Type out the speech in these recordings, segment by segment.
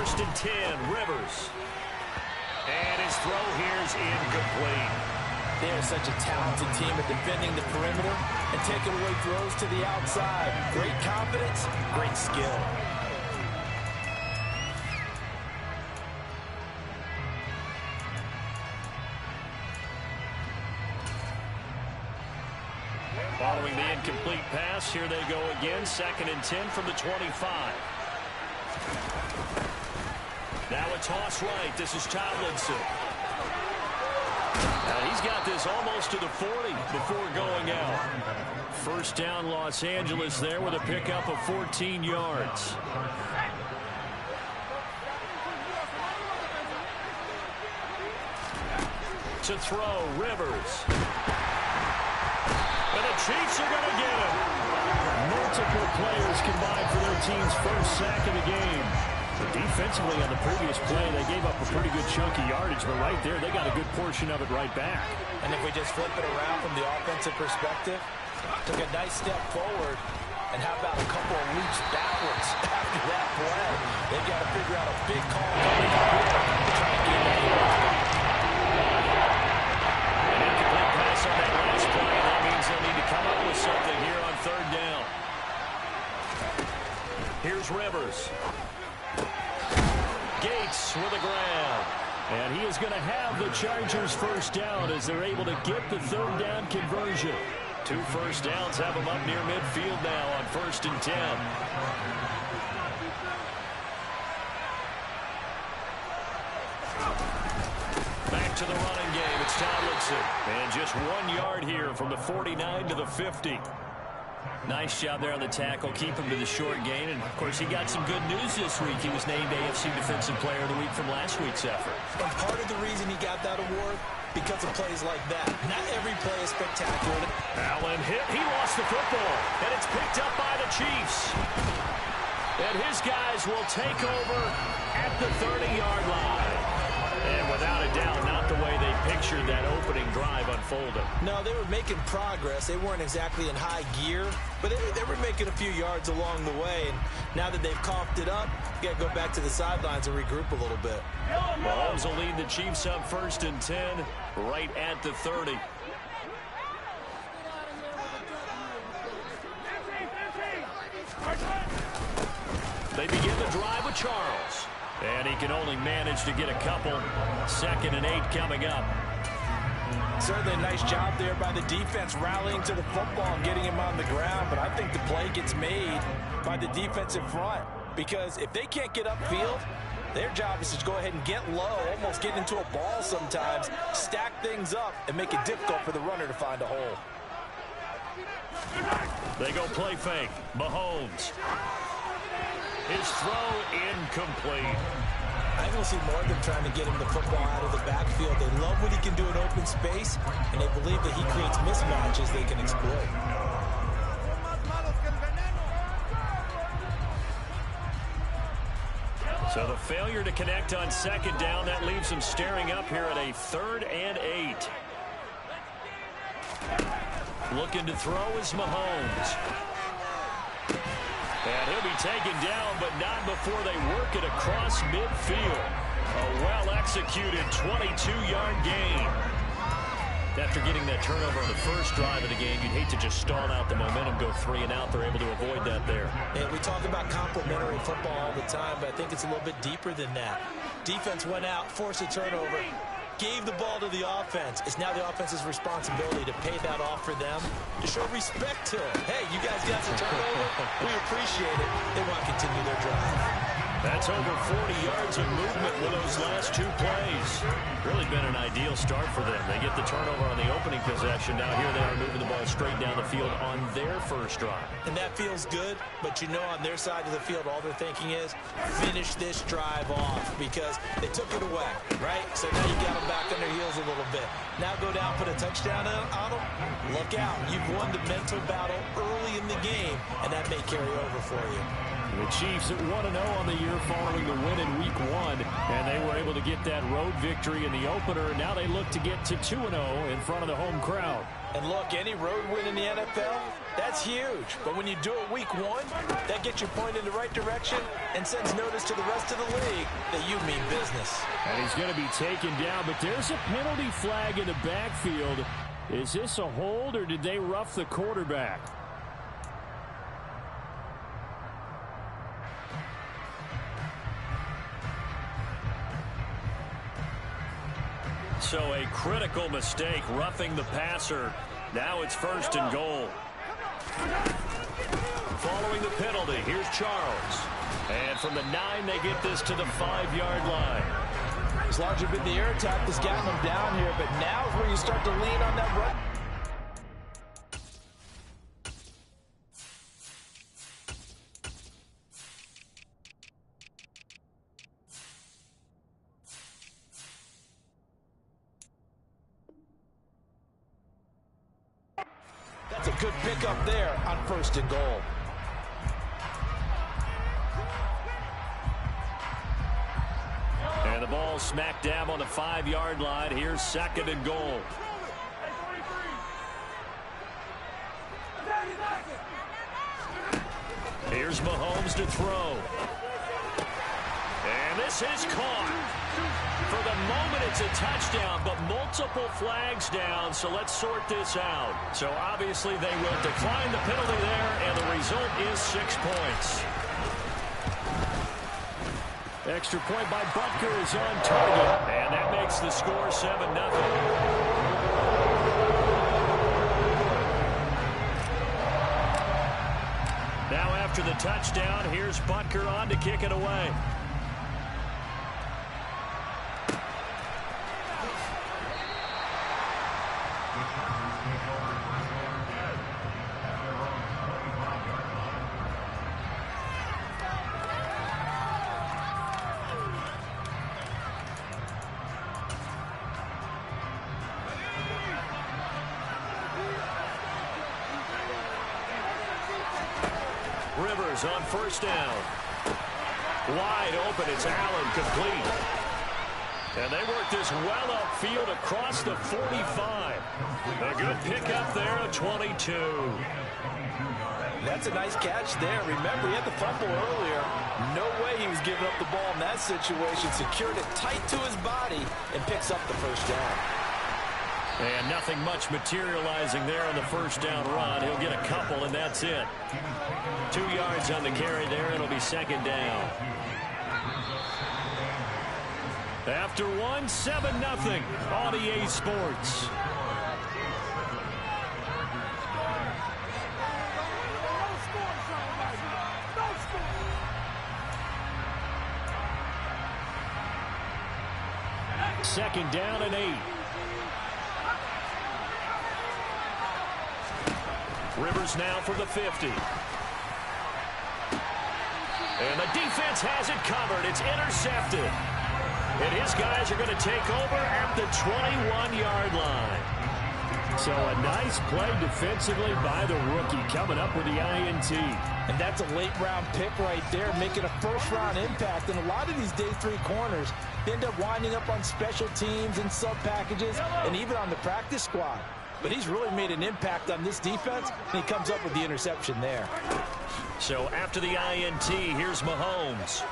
first and 10. Rivers. And his throw here is incomplete. They are such a talented team at defending the perimeter and taking away throws to the outside. Great confidence, great skill. Following the incomplete pass, here they go again. Second and 10 from the 25. Now a toss right. This is Tomlinson. Now he's got this almost to the 40 before going out. First down Los Angeles there with a pickup of 14 yards. To throw, Rivers. And the Chiefs are going to get him. Multiple players combined for their team's first sack of the game. But defensively on the previous play, they gave up a pretty good chunk of yardage, but right there, they got a good portion of it right back. And if we just flip it around from the offensive perspective, took a nice step forward, and how about a couple of leaps backwards after that play? They've got to figure out a big call coming up here to try to get that yard. An incomplete pass on that last play. That means they'll need to come up with something here on third down. Here's Rivers. Gates with a grab. And he is going to have the Chargers first down as they're able to get the third down conversion. 2 first downs have them up near midfield now on first and 10. Back to the running game. It's Tomlinson. And just 1 yard here from the 49 to the 50. Nice job there on the tackle. Keep him to the short gain. And, of course, he got some good news this week. He was named AFC Defensive Player of the Week from last week's effort. And part of the reason he got that award, because of plays like that. Not every play is spectacular. Allen hit. He lost the football. And it's picked up by the Chiefs. And his guys will take over at the 30-yard line. And without a doubt, not the way they pictured that opening drive unfolding. No, they were making progress. They weren't exactly in high gear, but they were making a few yards along the way. And now that they've coughed it up, you got to go back to the sidelines and regroup a little bit. Mahomes will lead the Chiefs up first and 10, right at the 30. They begin the drive with Charles. And he can only manage to get a couple. Second and 8 coming up. Certainly a nice job there by the defense rallying to the football and getting him on the ground. But I think the play gets made by the defensive front. Because if they can't get upfield, their job is to go ahead and get low, almost get into a ball sometimes, stack things up, and make it difficult for the runner to find a hole. They go play fake. Mahomes. His throw incomplete. I think we'll see more of them trying to get him the football out of the backfield. They love what he can do in open space, and they believe that he creates mismatches they can exploit. So the failure to connect on second down, that leaves him staring up here at a 3rd and 8. Looking to throw is Mahomes. And he'll be taken down, but not before they work it across midfield. A well-executed 22-yard gain. After getting that turnover on the first drive of the game, you'd hate to just stall out the momentum, go 3 and out. They're able to avoid that there. And we talk about complementary football all the time, but I think it's a little bit deeper than that. Defense went out, forced a turnover, gave the ball to the offense. It's now the offense's responsibility to pay that off for them, to show respect to them. Hey, you guys got the turnover. We appreciate it. They want to continue their drive. That's over 40 yards of movement with those last 2 plays. Really been an ideal start for them. They get the turnover on the opening possession. Now here they are moving the ball straight down the field on their first drive. And that feels good, but you know on their side of the field all they're thinking is finish this drive off because they took it away, right? So now you got them back on their heels a little bit. Now go down, put a touchdown on them. Look out. You've won the mental battle early in the game, and that may carry over for you. The Chiefs at 1-0 on the year following the win in Week 1, and they were able to get that road victory in the opener. Now they look to get to 2-0 in front of the home crowd. And look, any road win in the NFL, that's huge. But when you do it Week 1, that gets you pointed in the right direction and sends notice to the rest of the league that you mean business. And he's going to be taken down, but there's a penalty flag in the backfield. Is this a hold, or did they rough the quarterback? So a critical mistake, roughing the passer. Now it's 1st and goal. Following the penalty, here's Charles. And from the 9, they get this to the 5-yard line. It's largely been the air attack that's gotten them down here, but now is where you start to lean on that run. That's a good pickup there on 1st and goal. And the ball smack dab on the 5-yard line. Here's 2nd and goal. Here's Mahomes to throw. And this is caught. For the moment, it's a touchdown, but multiple flags down, so let's sort this out. So obviously they will decline the penalty there, and the result is 6 points. Extra point by Butker is on target, and that makes the score 7-0. Now after the touchdown, here's Butker on to kick it away. Rivers on 1st down. Wide open, it's Allen, complete. And they work this well upfield across the 45. A good pickup there at 22. That's a nice catch there. Remember, he had the fumble earlier. No way he was giving up the ball in that situation. Secured it tight to his body and picks up the 1st down. And nothing much materializing there on the 1st down run. He'll get a couple, and that's it. 2 yards on the carry there. It'll be 2nd down. After 1, 7-0 on EA Sports. Second down and 8. Rivers now for the 50. And the defense has it covered. It's intercepted. And his guys are going to take over at the 21-yard line. So a nice play defensively by the rookie coming up with the INT. And that's a late-round pick right there, making a first-round impact. And a lot of these day 3 corners end up winding up on special teams and sub-packages and even on the practice squad. But he's really made an impact on this defense, and he comes up with the interception there. So after the INT, here's Mahomes.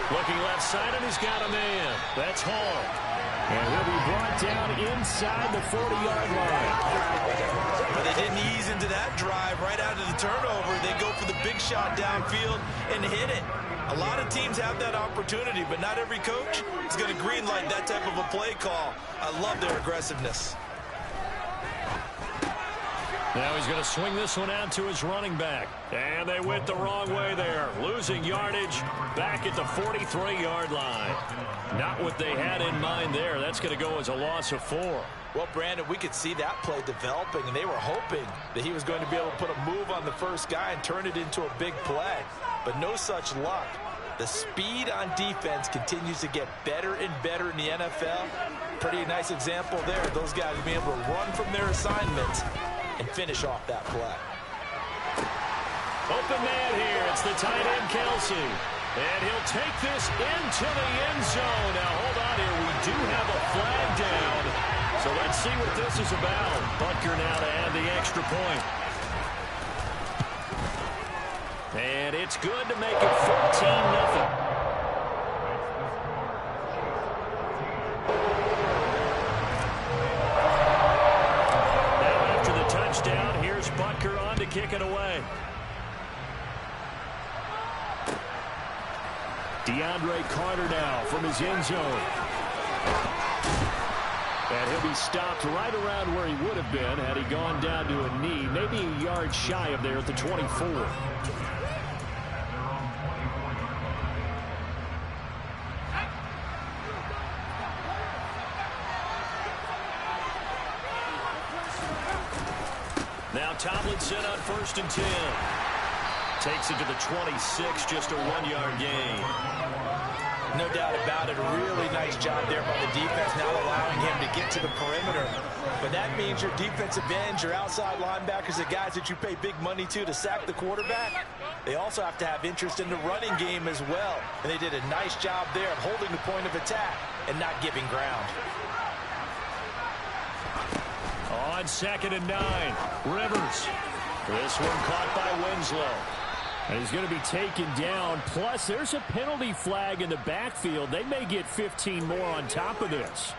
Looking left side, and he's got a man. That's Hall. And he'll be brought down inside the 40-yard line. But they didn't ease into that drive right out of the turnover. They go for the big shot downfield and hit it. A lot of teams have that opportunity, but not every coach is going to greenlight that type of a play call. I love their aggressiveness. Now he's going to swing this one out to his running back. And they went the wrong way there. Losing yardage back at the 43-yard line. Not what they had in mind there. That's going to go as a loss of 4. Well, Brandon, we could see that play developing, and they were hoping that he was going to be able to put a move on the first guy and turn it into a big play. But no such luck. The speed on defense continues to get better and better in the NFL. Pretty nice example there. Those guys being able to run from their assignments and finish off that play. Open man here. It's the tight end, Kelsey. And he'll take this into the end zone. Now, hold on here. We do have a flag down. So let's see what this is about. Butker now to add the extra point. And it's good to make it 14-0. Touchdown. Here's Butker on to kick it away. DeAndre Carter now from his end zone. And he'll be stopped right around where he would have been had he gone down to a knee, maybe a yard shy of there at the 24. Now Tomlinson on 1st and 10. Takes it to the 26, just a 1-yard gain. No doubt about it. A really nice job there by the defense, now allowing him to get to the perimeter. But that means your defensive ends, your outside linebackers, the guys that you pay big money to sack the quarterback, they also have to have interest in the running game as well. And they did a nice job there of holding the point of attack and not giving ground. On 2nd and 9, Rivers. This one caught by Winslow. And he's going to be taken down. Plus, there's a penalty flag in the backfield. They may get 15 more on top of this.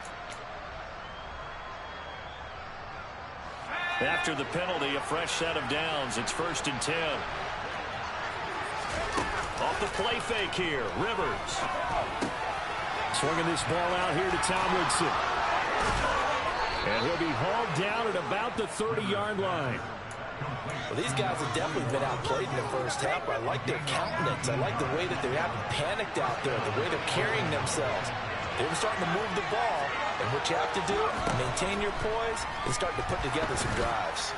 After the penalty, a fresh set of downs. It's 1st and 10. Off the play fake here, Rivers. Swinging this ball out here to Tomlinson. And he'll be hauled down at about the 30-yard line. Well, these guys have definitely been outplayed in the first half. I like their countenance. I like the way that they haven't panicked out there, the way they're carrying themselves. They're starting to move the ball. And what you have to do, maintain your poise and start to put together some drives.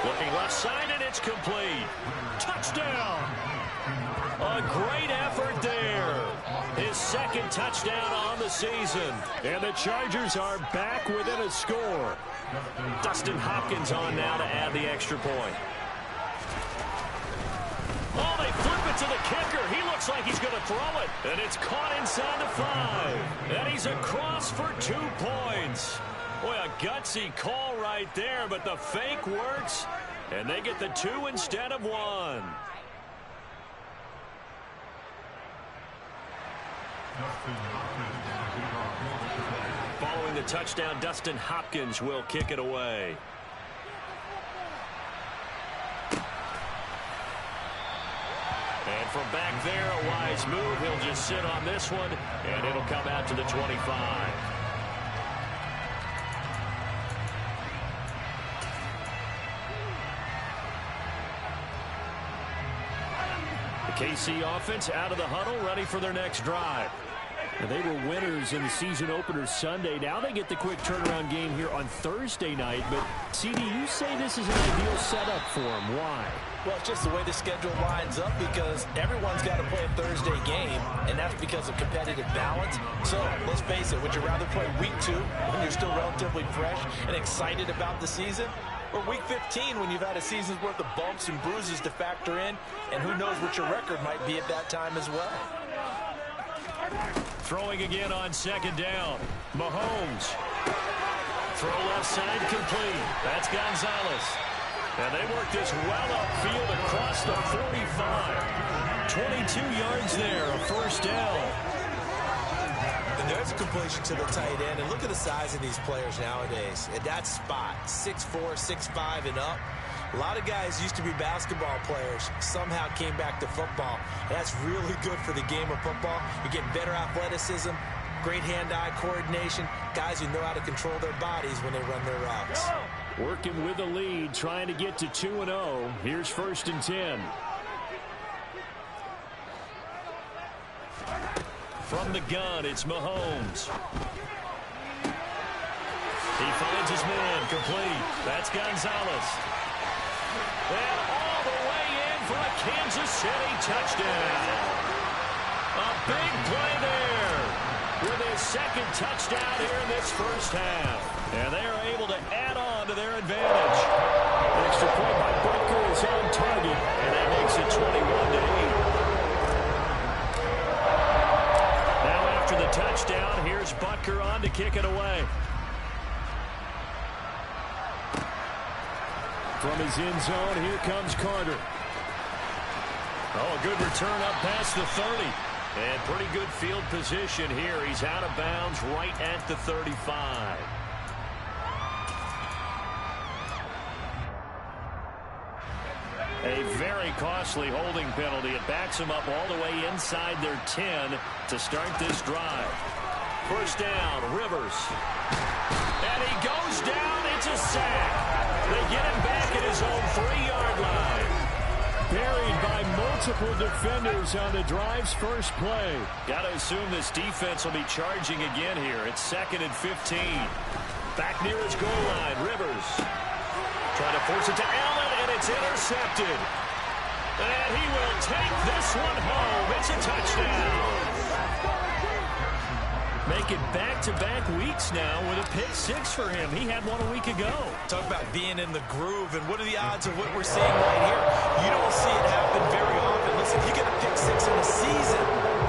Looking left side, and it's complete. Touchdown. A great effort there. His 2nd touchdown on the season. And the Chargers are back within a score. Dustin Hopkins on now to add the extra point. Oh, they flip it to the kicker. He looks like he's going to throw it. And it's caught inside the 5. And he's across for 2 points. Boy, a gutsy call right there, but the fake works. And they get the 2 instead of 1. Following the touchdown, Dustin Hopkins will kick it away. And from back there, a wise move. He'll just sit on this one, and it'll come out to the 25. The KC offense out of the huddle, ready for their next drive. And they were winners in the season opener Sunday. Now they get the quick turnaround game here on Thursday night. But, CD, you say this is an ideal setup for them. Why? Well, it's just the way the schedule lines up because everyone's got to play a Thursday game, and that's because of competitive balance. So, let's face it, would you rather play week 2 when you're still relatively fresh and excited about the season? Or week 15 when you've had a season's worth of bumps and bruises to factor in, and who knows what your record might be at that time as well. Throwing again on 2nd down. Mahomes. Throw left side complete. That's Gonzalez. And they work this well upfield across the 45. 22 yards there, a 1st down. And there's a completion to the tight end. And look at the size of these players nowadays. At that spot, 6'4", 6'5", and up. A lot of guys used to be basketball players, somehow came back to football. And that's really good for the game of football. You're getting better athleticism, great hand-eye coordination, guys who know how to control their bodies when they run their routes. Working with the lead, trying to get to 2-0. Here's 1st and 10. From the gun, it's Mahomes. He finds his man, complete. That's Gonzalez. And all the way in for a Kansas City touchdown. A big play there with his 2nd touchdown here in this first half. And they are able to add on to their advantage. The extra point by Butker is is on target. And that makes it 21-8. Now after the touchdown, here's Butker on to kick it away. From his end zone, here comes Carter. Oh, a good return up past the 30. And pretty good field position here. He's out of bounds right at the 35. A very costly holding penalty. It backs him up all the way inside their 10 to start this drive. First down, Rivers. And he goes down. It's a sack. They get him back at his own 3-yard line. Buried by multiple defenders on the drive's first play. Got to assume this defense will be charging again here. It's 2nd and 15. Back near his goal line, Rivers. Trying to force it to Allen, and it's intercepted. And he will take this one home. It's a touchdown. Make it back-to-back weeks now with a pick 6 for him. He had one a week ago. Talk about being in the groove, and what are the odds of what we're seeing right here? You don't see it happen very often. Listen, if you get a pick 6 in a season,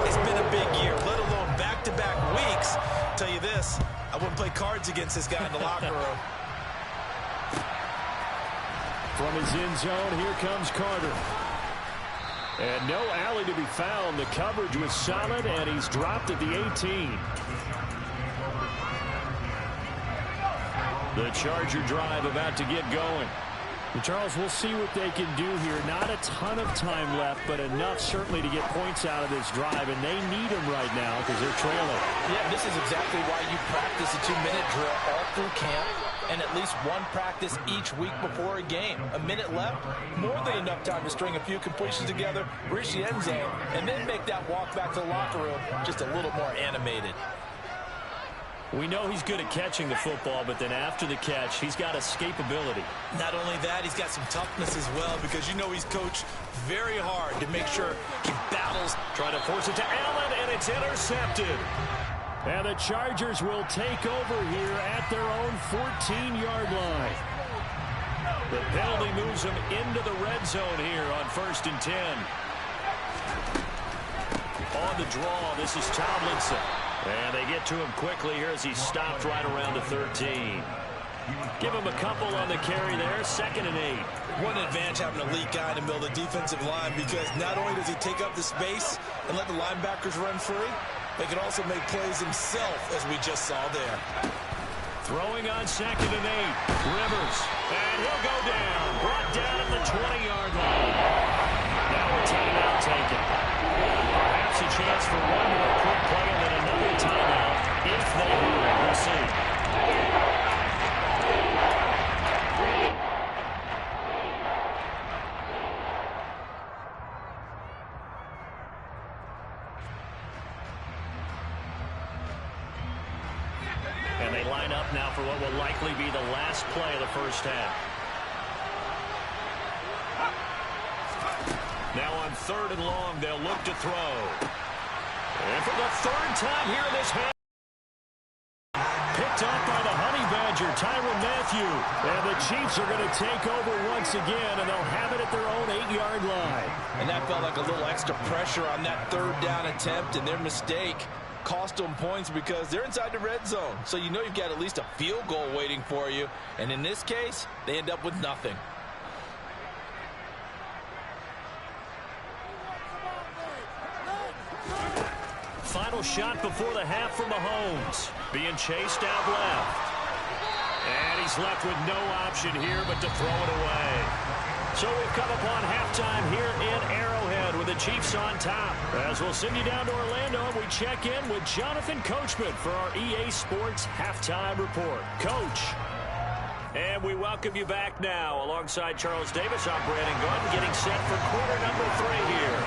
it's been a big year, let alone back-to-back weeks. I'll tell you this, I wouldn't play cards against this guy in the locker room. From his end zone, here comes Carter. And no alley to be found. The coverage was solid, and he's dropped at the 18. The Charger drive about to get going. And Charles, we'll see what they can do here. Not a ton of time left, but enough certainly to get points out of this drive, and they need them right now because they're trailing. Yeah, this is exactly why you practice a 2-minute drill all through camp, and at least one practice each week before a game. A minute left, more than enough time to string a few completions together, reach the end zone, and then make that walk back to the locker room just a little more animated. We know he's good at catching the football, but then after the catch, he's got escapability. Not only that, he's got some toughness as well, because you know he's coached very hard to make sure he battles. Trying to force it to Allen, and it's intercepted. And the Chargers will take over here at their own 14-yard line. The penalty moves him into the red zone here on 1st and 10. On the draw, this is Tomlinson. And they get to him quickly here as he's stopped right around the 13. Give him a couple on the carry there. 2nd and 8. One advantage having an elite guy in the middle of the defensive line, because not only does he take up the space and let the linebackers run free, they can also make plays himself, as we just saw there. Throwing on 2nd and 8. Rivers. And he'll go down. Brought down at the 20-yard line. Now a timeout taken. Perhaps a chance for one more quick play and then another timeout if they hurry. We'll see. And they line up now for what will likely be the last play of the first half. Now on 3rd and long, they'll look to throw. And for the 3rd time here in this half. Picked off by the Honey Badger, Tyrann Mathieu. And the Chiefs are going to take over once again, and they'll have it at their own 8-yard line. And that felt like a little extra pressure on that 3rd down attempt, and their mistake cost them points because they're inside the red zone. So you know you've got at least a field goal waiting for you. And in this case, they end up with nothing. Final shot before the half from Mahomes. Being chased out left. And he's left with no option here but to throw it away. So we've come upon halftime here in Arrowhead with the Chiefs on top. As we'll send you down to Orlando, and we check in with Jonathan Coachman for our EA Sports Halftime Report. Coach. And we welcome you back now. Alongside Charles Davis, I'm Brandon Gunn, getting set for quarter number 3 here.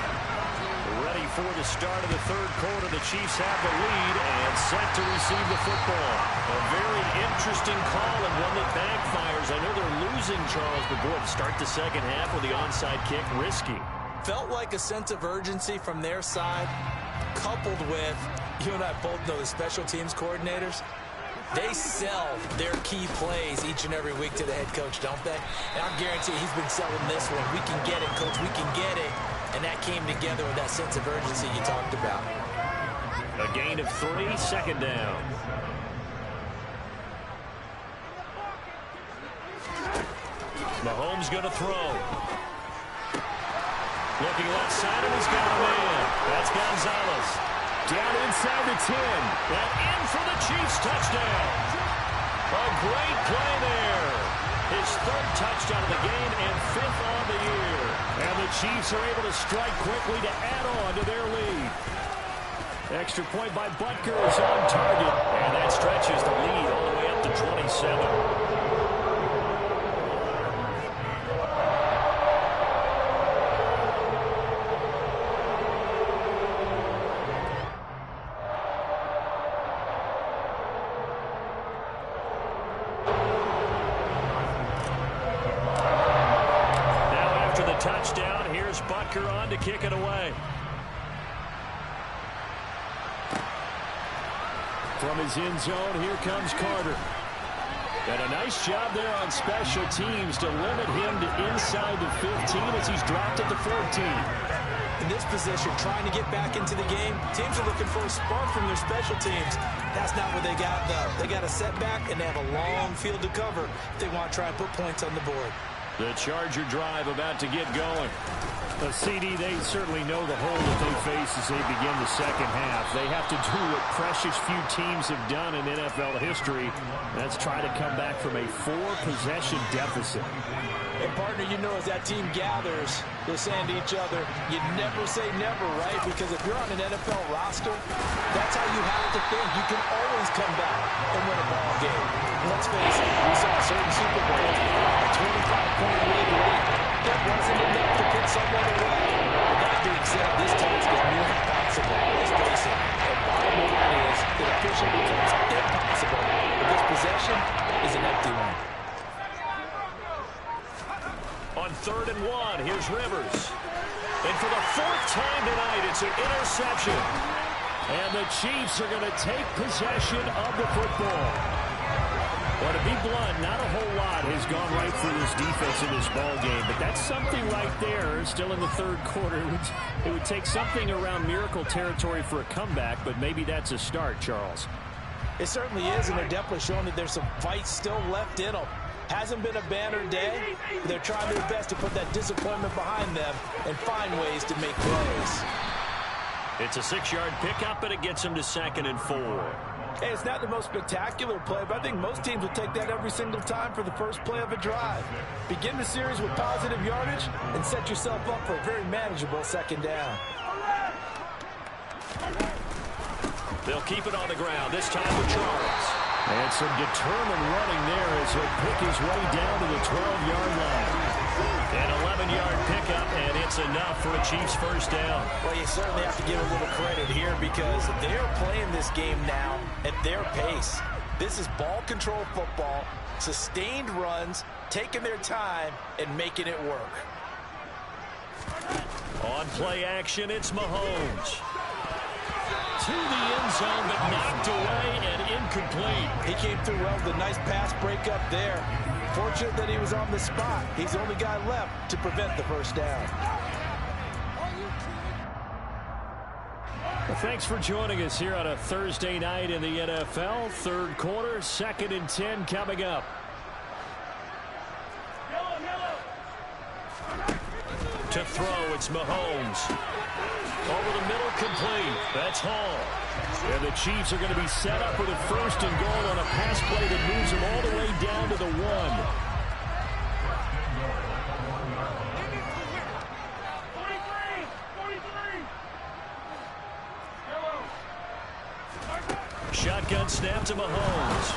Ready for the start of the 3rd quarter. The Chiefs have the lead and set to receive the football. A very interesting call and one that backfires. I know they're losing, Charles, but boy, to start the 2nd half with the onside kick, risky. Felt like a sense of urgency from their side, coupled with, you and I both know the special teams coordinators, They sell their key plays each and every week to the head coach, don't they? And I guarantee he's been selling this one. We can get it, coach. We can get it. And that came together with that sense of urgency you talked about. A gain of 3, second down. Mahomes going to throw. Looking left side, and he's got a man. That's Gonzalez. Down inside the 10. And in for the Chiefs touchdown. A great play there. His 3rd touchdown of the game and 5th on the year. And the Chiefs are able to strike quickly to add on to their lead. Extra point by Butker is on target. And that stretches the lead all the way up to 27. Touchdown. Here's Butker on to kick it away. From his end zone, here comes Carter. And a nice job there on special teams to limit him to inside the 15 as he's dropped at the 14. In this position, trying to get back into the game, teams are looking for a spark from their special teams. That's not what they got, though. They got a setback, and they have a long field to cover if they want to try and put points on the board. The Charger drive about to get going. The CD, they certainly know the hole that they face as they begin the second half. They have to do what precious few teams have done in NFL history. That's try to come back from a 4-possession deficit. And, partner, you know as that team gathers, they're saying to each other, you never say never, right? Because if you're on an NFL roster, that's how you have to think. You can always come back and win a ball game. Let's face it, we saw certain Super Bowls, a 25-point lead rate. That wasn't enough to put someone away. But that being said, this task is nearly impossible. Let's face it. The bottom line is that official becomes impossible. But this possession is an empty one. On 3rd and 1, here's Rivers. And for the 4th time tonight, it's an interception. And the Chiefs are going to take possession of the football. Well, to be blunt, not a whole lot has gone right for this defense in this ball game, but that's something right there. Still in the 3rd quarter. It would take something around miracle territory for a comeback, but maybe that's a start, Charles. It certainly is, and they're definitely showing that there's some fight still left in them. Hasn't been a banner day, but they're trying their best to put that disappointment behind them and find ways to make plays. It's a 6-yard pickup, and it gets them to 2nd and 4. Hey, it's not the most spectacular play, but I think most teams will take that every single time for the first play of a drive. Begin the series with positive yardage and set yourself up for a very manageable 2nd down. They'll keep it on the ground, this time with Charles. And some determined running there as he'll pick his way down to the 12-yard line. An 11-yard pickup, and it's enough for a Chiefs first down. Well, you certainly have to give a little credit here because they're playing this game now at their pace. This is ball control football, sustained runs, taking their time, and making it work. On play action, it's Mahomes. To the end zone, but knocked away and incomplete. He came through well with a nice pass breakup there. Fortunate that he was on the spot. He's the only guy left to prevent the first down. Well, thanks for joining us here on a Thursday night in the NFL. 3rd quarter, 2nd and 10 coming up. To throw, it's Mahomes. Over the middle, complete. That's Hall. And the Chiefs are going to be set up with a 1st and goal on a pass play that moves them all the way down to the 1. Shotgun snap to Mahomes.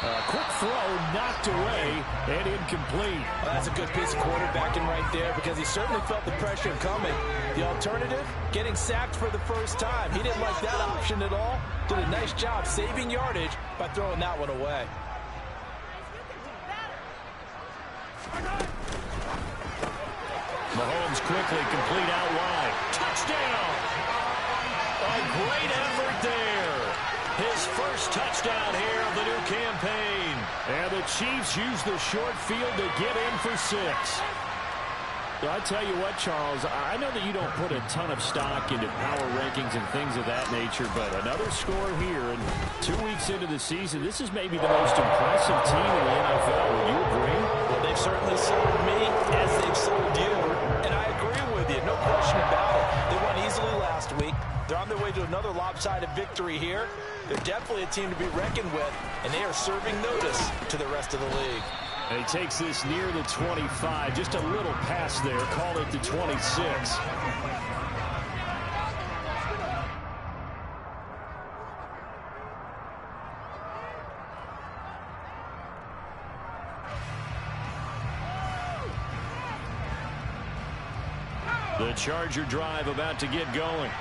A quick throw knocked away and incomplete. Well, that's a good piece of quarterbacking right there because he certainly felt the pressure coming. The alternative, getting sacked for the first time. He didn't like that option at all. Did a nice job saving yardage by throwing that one away. Mahomes quickly complete out wide. Touchdown! A great effort there. His first touchdown here of the new campaign. And the Chiefs use the short field to get in for 6. I tell you what, Charles, I know that you don't put a ton of stock into power rankings and things of that nature, but another score here, and 2 weeks into the season, this is maybe the most impressive team in the NFL. Would you agree? Well, they've certainly sold me as they've sold you, and I agree with you, no question about it. They won easily last week. They're on their way to another lopsided victory here. They're definitely a team to be reckoned with, and they are serving notice to the rest of the league. And he takes this near the 25. Just a little pass there. Call it the 26. The Charger drive about to get going.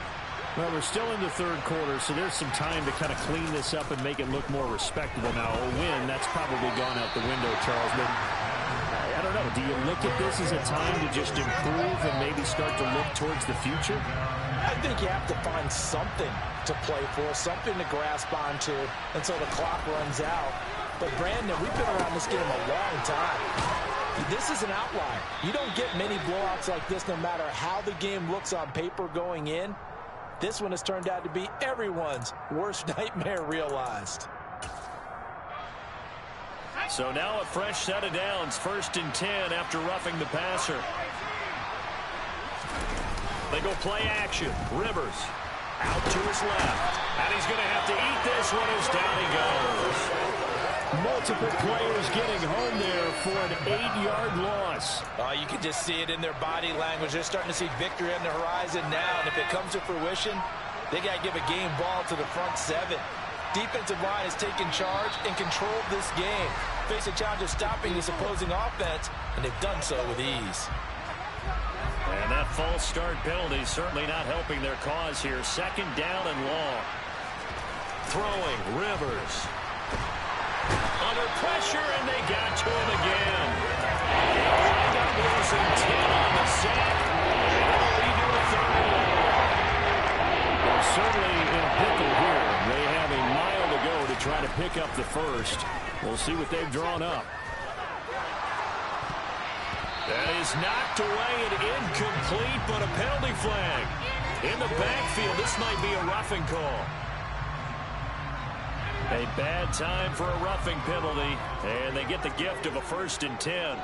Well, we're still in the third quarter, so there's some time to kind of clean this up and make it look more respectable. Now, a win, that's probably gone out the window, Charles. But I don't know. Do you look at this as a time to just improve and maybe start to look towards the future? I think you have to find something to play for, something to grasp onto until the clock runs out. But, Brandon, we've been around this game a long time. This is an outlier. You don't get many blowouts like this no matter how the game looks on paper going in. This one has turned out to be everyone's worst nightmare realized. So now a fresh set of downs, 1st and 10 after roughing the passer. They go play action. Rivers out to his left. And he's going to have to eat this one as down he goes. Multiple players getting home there for an 8-yard loss. You can just see it in their body language. They're starting to see victory on the horizon now. And if it comes to fruition, they got to give a game ball to the front 7. Defensive line has taken charge and controlled this game. Face a challenge of stopping this opposing offense, and they've done so with ease. And that false start penalty is certainly not helping their cause here. 2nd down and long. Throwing, Rivers. Under pressure, and they got to him again. They wind up losing 10 on the sack. They'll redo a 3rd. They're certainly in a pickle here. They have a mile to go to try to pick up the first. We'll see what they've drawn up. That is knocked away and incomplete, but a penalty flag. In the backfield, this might be a roughing call. A bad time for a roughing penalty, and they get the gift of a 1st and 10.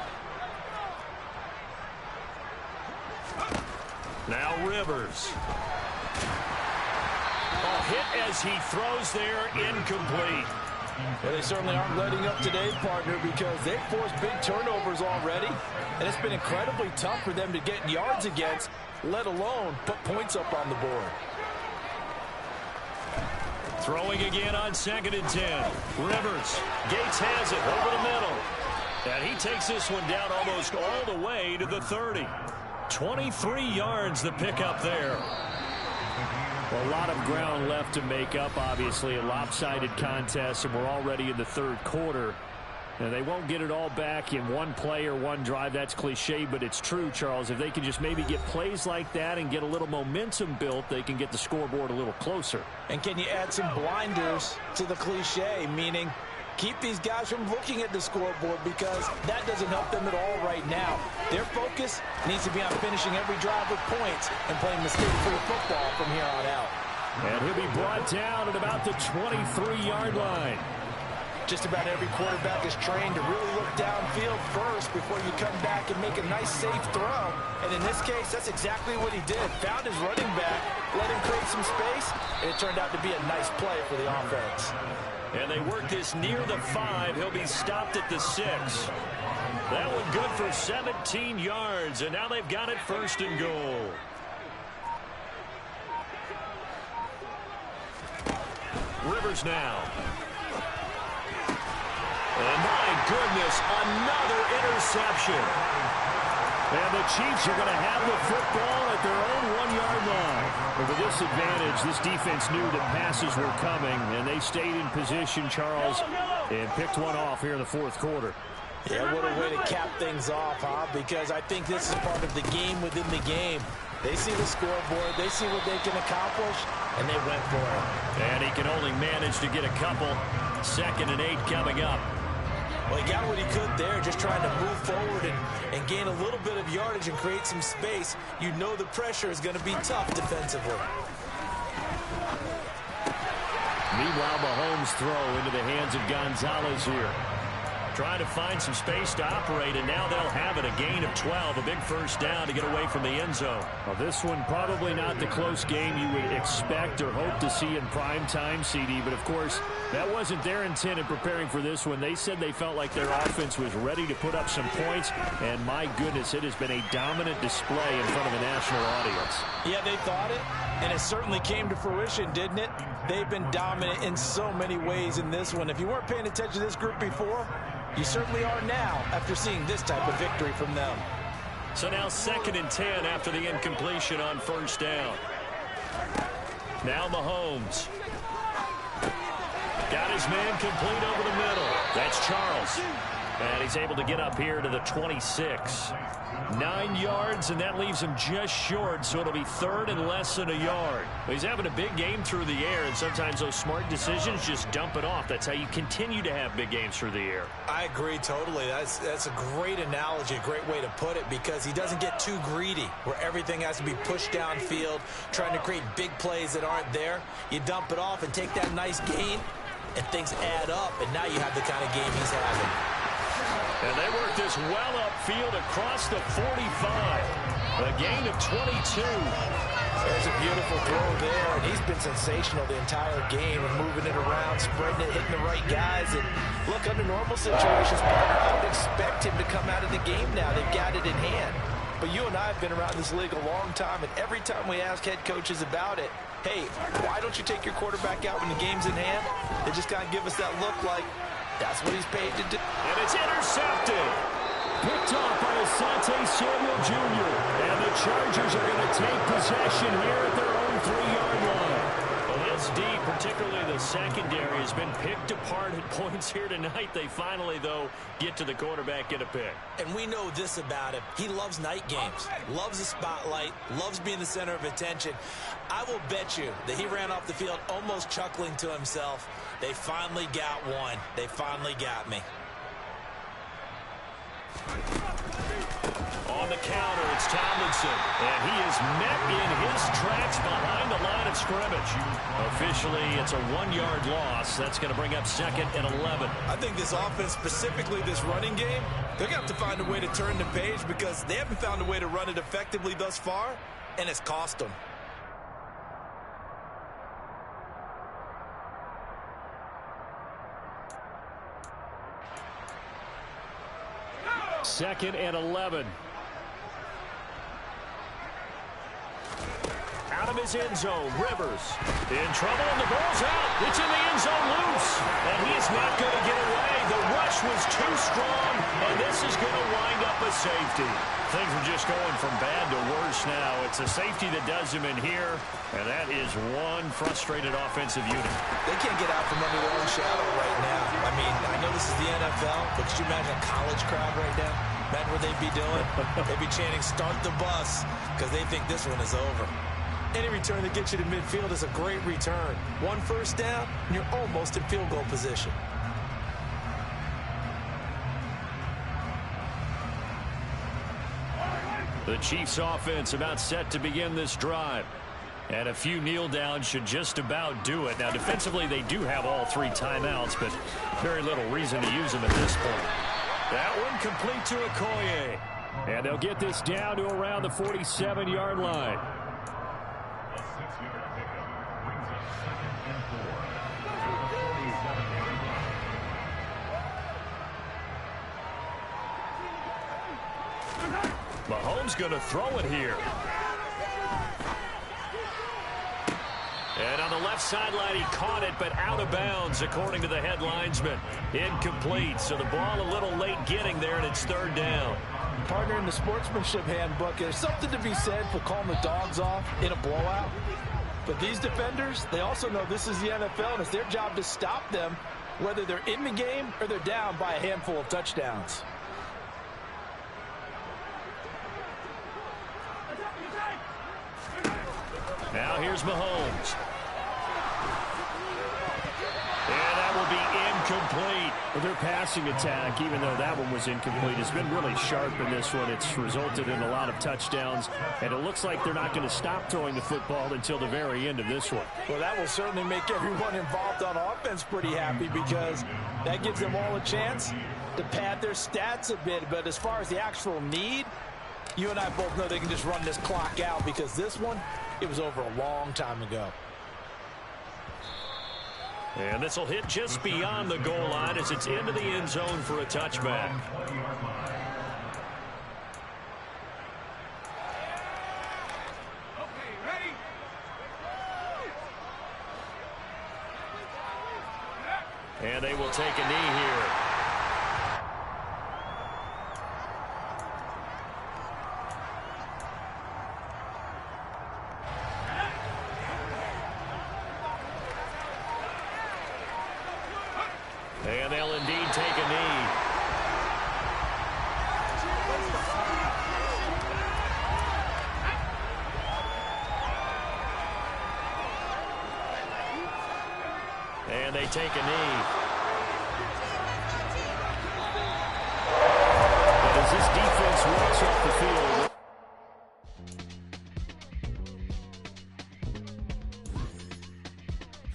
Now Rivers. A hit as he throws there, incomplete. Well, they certainly aren't letting up today, partner, because they've forced big turnovers already, and it's been incredibly tough for them to get yards against, let alone put points up on the board. Throwing again on 2nd and 10. Rivers. Gates has it over the middle. And he takes this one down almost all the way to the 30. 23 yards the pickup there. Well, a lot of ground left to make up, obviously. A lopsided contest, and we're already in the third quarter. And they won't get it all back in one play or one drive. That's cliche, but it's true, Charles. If they can just maybe get plays like that and get a little momentum built, they can get the scoreboard a little closer. And can you add some blinders to the cliche, meaning keep these guys from looking at the scoreboard, because that doesn't help them at all right now. Their focus needs to be on finishing every drive with points and playing mistake-free football from here on out. And he'll be brought down at about the 23-yard line. Just about every quarterback is trained to really look downfield first before you come back and make a nice, safe throw. And in this case, that's exactly what he did. Found his running back, let him create some space, and it turned out to be a nice play for the offense. And they work this near the 5. He'll be stopped at the 6. That one good for 17 yards, and now they've got it 1st and goal. Rivers now. And my goodness, another interception. And the Chiefs are going to have the football at their own 1-yard line. But with this advantage, this defense knew that passes were coming, and they stayed in position, Charles, and picked one off here in the 4th quarter. Yeah, what a way to cap things off, huh? Because I think this is part of the game within the game. They see the scoreboard, they see what they can accomplish, and they went for it. And he can only manage to get a couple. 2nd and 8 coming up. Well, he got what he could there, just trying to move forward and gain a little bit of yardage and create some space. You know the pressure is going to be tough defensively. Meanwhile, Mahomes' throw into the hands of Gonzalez here. Trying to find some space to operate, and now they'll have it. A gain of 12, a big first down to get away from the end zone. Well, this one probably not the close game you would expect or hope to see in prime time, CD. But, of course, that wasn't their intent in preparing for this one. They said they felt like their offense was ready to put up some points. And, my goodness, it has been a dominant display in front of a national audience. Yeah, they thought it, and it certainly came to fruition, didn't it? They've been dominant in so many ways in this one. If you weren't paying attention to this group before, you certainly are now after seeing this type of victory from them. So now 2nd and 10 after the incompletion on first down. Now Mahomes. Got his man complete over the middle. That's Charles. And he's able to get up here to the 26. 9 yards, and that leaves him just short, so it'll be 3rd and less than a yard. He's having a big game through the air, and sometimes those smart decisions just dump it off. That's how you continue to have big games through the air. I agree totally. That's a great analogy, a great way to put it, because he doesn't get too greedy where everything has to be pushed downfield, trying to create big plays that aren't there. You dump it off and take that nice gain, and things add up, and now you have the kind of game he's having. And they work this well upfield across the 45. A gain of 22. There's a beautiful throw there, and he's been sensational the entire game and moving it around, spreading it, hitting the right guys. And look, under normal situations, partner, I would expect him to come out of the game now. They've got it in hand. But you and I have been around this league a long time, and every time we ask head coaches about it, hey, why don't you take your quarterback out when the game's in hand? They just kind of give us that look like, that's what he's paid to do. And it's intercepted. Picked off by Asante Samuel Jr. And the Chargers are going to take possession here at their own 3-yard line. Well, this D, particularly the secondary, has been picked apart at points here tonight. They finally, though, get to the quarterback, get a pick. And we know this about him. He loves night games, loves the spotlight, loves being the center of attention. I will bet you that he ran off the field almost chuckling to himself. They finally got one. They finally got me. On the counter, it's Tomlinson. And he is met in his tracks behind the line of scrimmage. Officially, it's a 1-yard loss. That's going to bring up 2nd and 11. I think this offense, specifically this running game, they're going to have to find a way to turn the page because they haven't found a way to run it effectively thus far, and it's cost them. Second and 11. Out of his end zone, Rivers in trouble, and the ball's out. It's in the end zone loose, and he is not going to get away. The rush was too strong, and this is going to wind up a safety. Things are just going from bad to worse now. It's a safety that does him in here, and that is one frustrated offensive unit. They can't get out from under their own shadow right now. I mean, I know this is the NFL, but could you imagine a college crowd right now? Imagine what they'd be doing. They'd be chanting, "Start the bus," because they think this one is over. Any return that gets you to midfield is a great return. 1 first down, and you're almost in field goal position. The Chiefs offense about set to begin this drive. And a few kneel downs should just about do it. Now, defensively, they do have all 3 timeouts, but very little reason to use them at this point. That one complete to Okoye. And they'll get this down to around the 47-yard line. Mahomes going to throw it here. And on the left sideline, he caught it, but out of bounds, according to the head linesman. Incomplete, so the ball a little late getting there, and it's 3rd down. Partner, in the sportsmanship handbook, there's something to be said for calling the dogs off in a blowout. But these defenders, they also know this is the NFL, and it's their job to stop them, whether they're in the game or they're down by a handful of touchdowns. Now here's Mahomes. And that will be incomplete. Well, their passing attack, even though that one was incomplete, has been really sharp in this one. It's resulted in a lot of touchdowns, and it looks like they're not going to stop throwing the football until the very end of this one. Well, that will certainly make everyone involved on offense pretty happy because that gives them all a chance to pad their stats a bit. But as far as the actual need, you and I both know they can just run this clock out because this one, it was over a long time ago. And this will hit just beyond the goal line as it's into the end zone for a touchback. And they will take a knee here. And they'll indeed take a knee. And they take a knee.